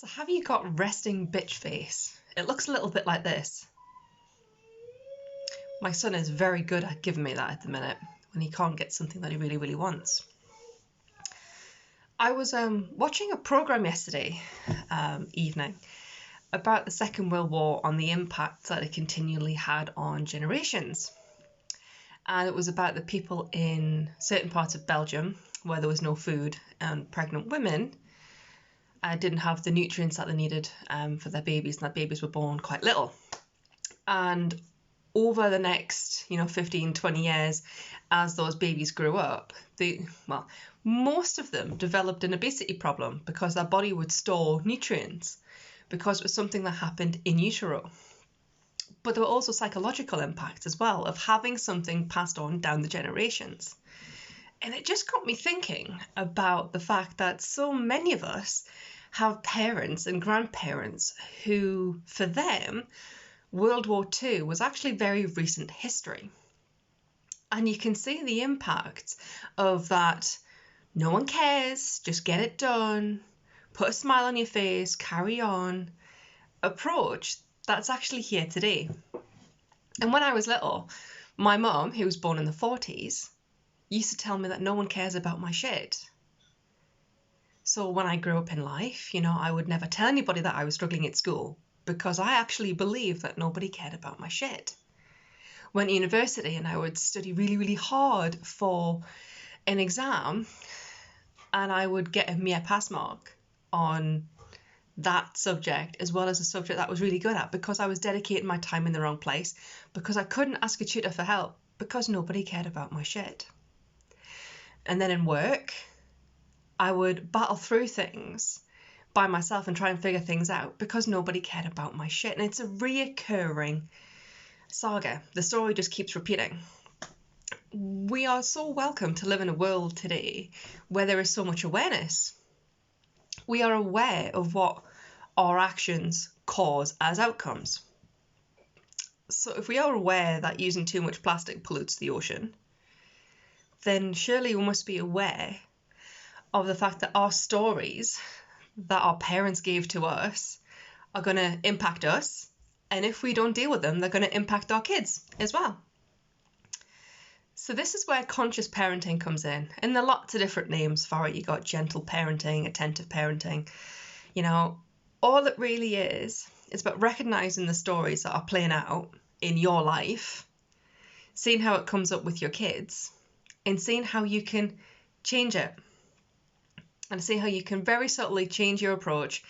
So have you got resting bitch face? It looks a little bit like this. My son is very good at giving me that at the minute when he can't get something that he really, really wants. I was watching a programme yesterday evening about the Second World War on the impact that it continually had on generations. And it was about the people in certain parts of Belgium where there was no food and pregnant women didn't have the nutrients that they needed for their babies, and that babies were born quite little. And over the next 15, 20 years, as those babies grew up, most of them developed an obesity problem because their body would store nutrients because it was something that happened in utero. But there were also psychological impacts as well of having something passed on down the generations. And it just got me thinking about the fact that so many of us have parents and grandparents who, for them, World War II was actually very recent history. And you can see the impact of that no one cares, just get it done, put a smile on your face, carry on approach that's actually here today. And when I was little, my mum, who was born in the 40s, used to tell me that no one cares about my shit. So when I grew up in life, I would never tell anybody that I was struggling at school because I actually believed that nobody cared about my shit. Went to university and I would study really, really hard for an exam and I would get a mere pass mark on that subject as well as a subject that I was really good at because I was dedicating my time in the wrong place, because I couldn't ask a tutor for help because nobody cared about my shit. And then in work, I would battle through things by myself and try and figure things out because nobody cared about my shit. And it's a reoccurring saga. The story just keeps repeating. We are so welcome to live in a world today where there is so much awareness. We are aware of what our actions cause as outcomes. So if we are aware that using too much plastic pollutes the ocean, then surely we must be aware of the fact that our stories that our parents gave to us are going to impact us. And if we don't deal with them, they're going to impact our kids as well. So this is where conscious parenting comes in. And there are lots of different names for it. You got gentle parenting, attentive parenting. All it really is about recognizing the stories that are playing out in your life, seeing how it comes up with your kids, and seeing how you can change it. And see how you can very subtly change your approach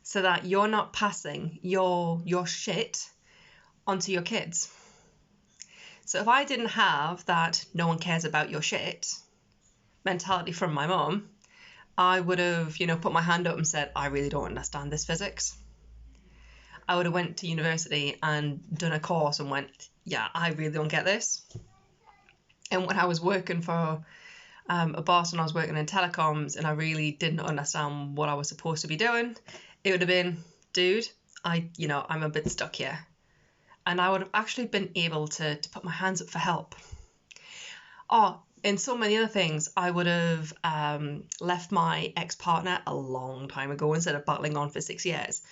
so that you're not passing your shit onto your kids. So if I didn't have that no one cares about your shit mentality from my mum, I would have, put my hand up and said, I really don't understand this physics. I would have went to university and done a course and went, yeah, I really don't get this. And when I was working for a boss, when I was working in telecoms and I really didn't understand what I was supposed to be doing, it would have been, dude, I'm a bit stuck here. And I would have actually been able to put my hands up for help. And so many other things. I would have left my ex-partner a long time ago instead of battling on for 6 years.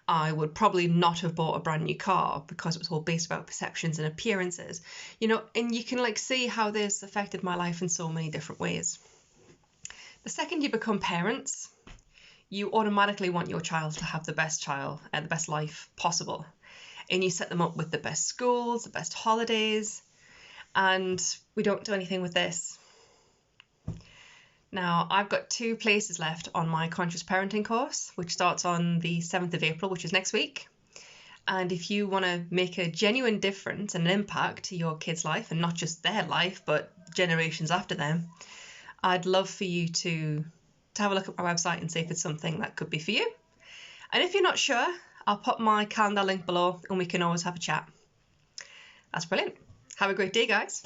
I would probably not have bought a brand new car because it was all based about perceptions and appearances. And you can see how this affected my life in so many different ways. The second you become parents, you automatically want your child to have the best life possible. And you set them up with the best schools, the best holidays, and we don't do anything with this. Now, I've got 2 places left on my conscious parenting course, which starts on the 7th of April, which is next week. And if you want to make a genuine difference and an impact to your kids' life, and not just their life, but generations after them, I'd love for you to have a look at my website and see if it's something that could be for you. And if you're not sure, I'll put my calendar link below and we can always have a chat. That's brilliant. Have a great day, guys.